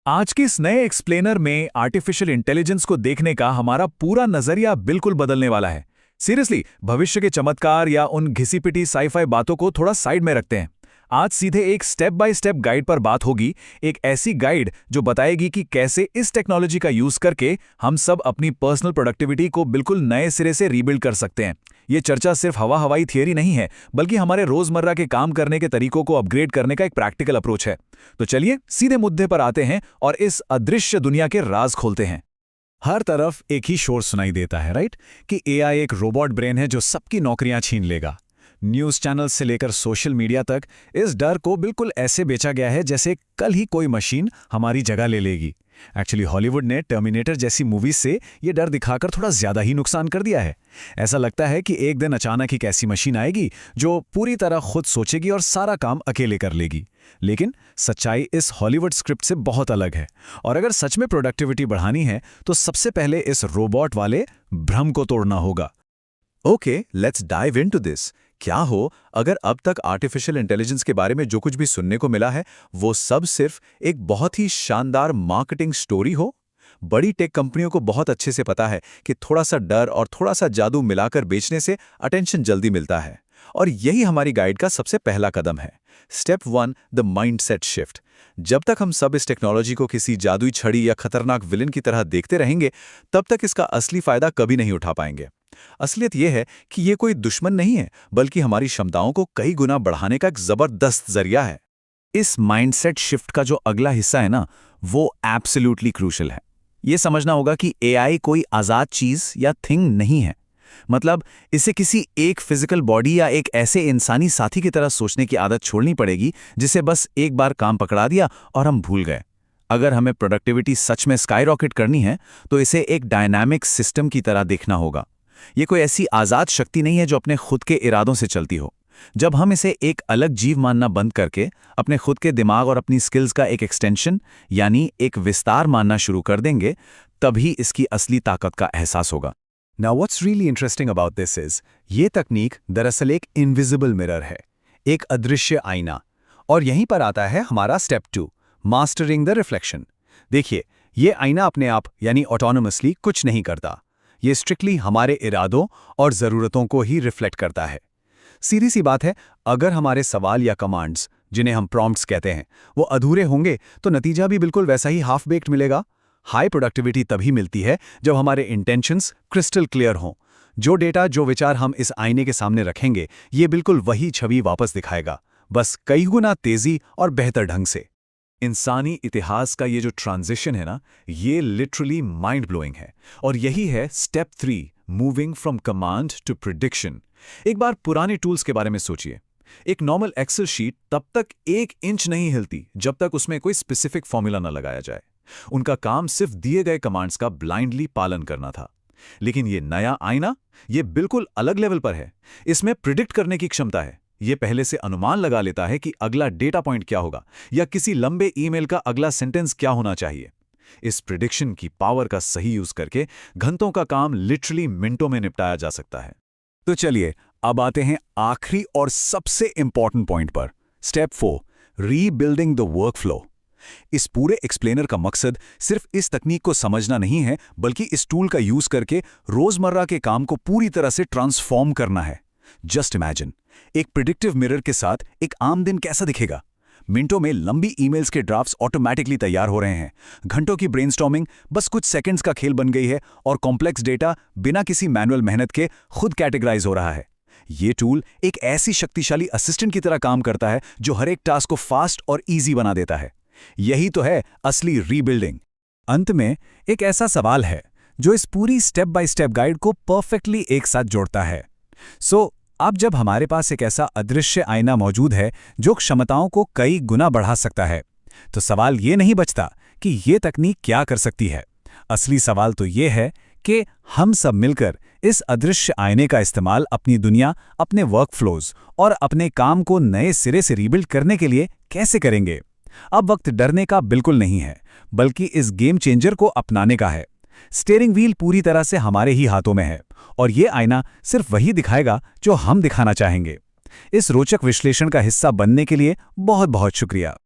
आज के इस नए एक्सप्लेनर में आर्टिफिशियल इंटेलिजेंस को देखने का हमारा पूरा नजरिया बिल्कुल बदलने वाला है। सीरियसली, भविष्य के चमत्कार या उन घिसी-पिटी साई-फाई बातों को थोड़ा साइड में रखते हैं। आज सीधे एक स्टेप बाय स्टेप गाइड पर बात होगी, एक ऐसी गाइड जो बताएगी कि कैसे इस टेक्नोलॉजी का यूज करके हम सब अपनी पर्सनल प्रोडक्टिविटी को बिल्कुल नए सिरे से रीबिल्ड कर सकते हैं। ये चर्चा सिर्फ हवाई थियरी नहीं है, बल्कि हमारे रोजमर्रा के काम करने के तरीकों को अपग्रेड करने का एक प्रैक्टिकल अप्रोच है। तो चलिए सीधे मुद्दे पर आते हैं और इस अदृश्य दुनिया के राज खोलते हैं। हर तरफ एक ही शोर सुनाई देता है, राइट, कि एआई एक रोबोट ब्रेन है जो सबकी नौकरियां छीन लेगा। न्यूज़ चैनल से लेकर सोशल मीडिया तक इस डर को बिल्कुल ऐसे बेचा गया है जैसे कल ही कोई मशीन हमारी जगह ले लेगी। एक्चुअली हॉलीवुड ने टर्मिनेटर जैसी मूवी से ये डर दिखाकर थोड़ा ज्यादा ही नुकसान कर दिया है। ऐसा लगता है कि एक दिन अचानक एक ऐसी मशीन आएगी जो पूरी तरह खुद सोचेगी और सारा काम अकेले कर लेगी। लेकिन सच्चाई इस हॉलीवुड स्क्रिप्ट से बहुत अलग है, और अगर सच में प्रोडक्टिविटी बढ़ानी है तो सबसे पहले इस रोबोट वाले भ्रम को तोड़ना होगा। Okay, let's dive into this. क्या हो अगर अब तक आर्टिफिशियल इंटेलिजेंस के बारे में जो कुछ भी सुनने को मिला है वो सब सिर्फ एक बहुत ही शानदार मार्केटिंग स्टोरी हो? बड़ी टेक कंपनियों को बहुत अच्छे से पता है कि थोड़ा सा डर और थोड़ा सा जादू मिलाकर बेचने से अटेंशन जल्दी मिलता है, और यही हमारी गाइड का सबसे पहला कदम है। Step 1, the mindset shift. जब तक हम सब इस टेक्नोलॉजी को किसी जादुई छड़ी या खतरनाक विलेन की तरह देखते रहेंगे, तब तक इसका असली फायदा कभी नहीं उठा पाएंगे। असलियत यह है कि ये कोई दुश्मन नहीं है, बल्कि हमारी क्षमताओं को कई गुना बढ़ाने का एक जबरदस्त जरिया है। इस माइंडसेट शिफ्ट का जो अगला हिस्सा है ना, वो एब्सोल्युटली क्रूशियल है। ये समझना होगा कि एआई कोई आजाद चीज या थिंग नहीं है। मतलब इसे किसी एक फिजिकल बॉडी या एक ऐसे इंसानी साथी की तरह सोचने की आदत छोड़नी पड़ेगी जिसे बस एक बार काम पकड़ा दिया और हम भूल गए। अगर हमें प्रोडक्टिविटी सच में स्काईरॉकेट करनी है तो इसे एक डायनामिक सिस्टम की तरह देखना होगा। ये कोई ऐसी आजाद शक्ति नहीं है जो अपने खुद के इरादों से चलती हो। जब हम इसे एक अलग जीव मानना बंद करके अपने खुद के दिमाग और अपनी स्किल्स का एक एक्सटेंशन यानी एक विस्तार मानना शुरू कर देंगे, तभी इसकी असली ताकत का एहसास होगा। Now what's really interesting about this is, ये तकनीक दरअसल एक इनविजिबल मिरर है, एक अदृश्य आईना। और यहीं पर आता है हमारा स्टेप 2, मास्टरिंग द रिफ्लेक्शन। देखिए, ये आईना अपने आप यानी ऑटोनोमसली कुछ नहीं करता। ये स्ट्रिक्टली हमारे इरादों और ज़रूरतों को ही रिफ्लेक्ट करता है। सीधी सी बात है, अगर हमारे सवाल या कमांड्स, जिन्हें हम प्रॉम्प्ट्स कहते हैं, वो अधूरे होंगे तो नतीजा भी बिल्कुल वैसा ही हाफ बेक्ड मिलेगा। हाई प्रोडक्टिविटी तभी मिलती है जब हमारे इंटेंशंस क्रिस्टल क्लियर हों। जो डेटा, जो विचार हम इस आईने के सामने रखेंगे, ये बिल्कुल वही छवि वापस दिखाएगा, बस कई गुना तेजी और बेहतर ढंग से। इंसानी इतिहास का ये जो ट्रांजिशन है ना, ये लिटरली माइंड ब्लोइंग है। और यही है step 3, moving from command to prediction. एक बार पुराने टूल्स के बारे में सोचिए। एक नॉर्मल एक्सेल शीट तब तक 1 इंच नहीं हिलती जब तक उसमें कोई स्पेसिफिक फॉर्मूला न लगाया जाए। उनका काम सिर्फ दिए गए कमांड्स का ब्लाइंडली पालन करना था। लेकिन ये नया आईना, ये बिल्कुल अलग लेवल पर है। इसमें प्रिडिक्ट करने की क्षमता है। ये पहले से अनुमान लगा लेता है कि अगला डेटा पॉइंट क्या होगा या किसी लंबे ईमेल का अगला सेंटेंस क्या होना चाहिए। इस प्रिडिक्शन की पावर का सही यूज करके घंटों का काम लिटरली मिनटों में निपटाया जा सकता है। तो चलिए अब आते हैं आखिरी और सबसे इंपॉर्टेंट पॉइंट पर। Step 4, rebuilding the workflow. इस पूरे एक्सप्लेनर का मकसद सिर्फ इस तकनीक को समझना नहीं है, बल्कि इस टूल का यूज करके रोजमर्रा के काम को पूरी तरह से ट्रांसफॉर्म करना है। जस्ट इमेजिन, एक प्रिडिक्टिव मिरर के साथ एक आम दिन कैसा दिखेगा। मिनटों में लंबी ईमेल्स के ड्राफ्ट्स ऑटोमैटिकली तैयार हो रहे हैं, घंटों की ब्रेनस्टॉर्मिंग बस कुछ सेकंड्स का खेल बन गई है, और कॉम्प्लेक्स डेटा बिना किसी मैनुअल मेहनत के खुद कैटेगराइज हो रहा है। ये टूल एक ऐसी शक्तिशाली असिस्टेंट की तरह काम करता है जो हर एक टास्क को फास्ट और ईजी बना देता है। यही तो है असली रीबिल्डिंग। अंत में एक ऐसा सवाल है जो इस पूरी स्टेप बाय स्टेप गाइड को परफेक्टली एक साथ जोड़ता है। अब जब हमारे पास एक ऐसा अदृश्य आईना मौजूद है जो क्षमताओं को कई गुना बढ़ा सकता है, तो सवाल ये नहीं बचता कि ये तकनीक क्या कर सकती है। असली सवाल तो ये है कि हम सब मिलकर इस अदृश्य आईने का इस्तेमाल अपनी दुनिया, अपने वर्कफ्लोज और अपने काम को नए सिरे से रीबिल्ड करने के लिए कैसे करेंगे। अब वक्त डरने का बिल्कुल नहीं है, बल्कि इस गेम चेंजर को अपनाने का है। स्टीयरिंग व्हील पूरी तरह से हमारे ही हाथों में है, और ये आईना सिर्फ वही दिखाएगा जो हम दिखाना चाहेंगे। इस रोचक विश्लेषण का हिस्सा बनने के लिए बहुत बहुत शुक्रिया।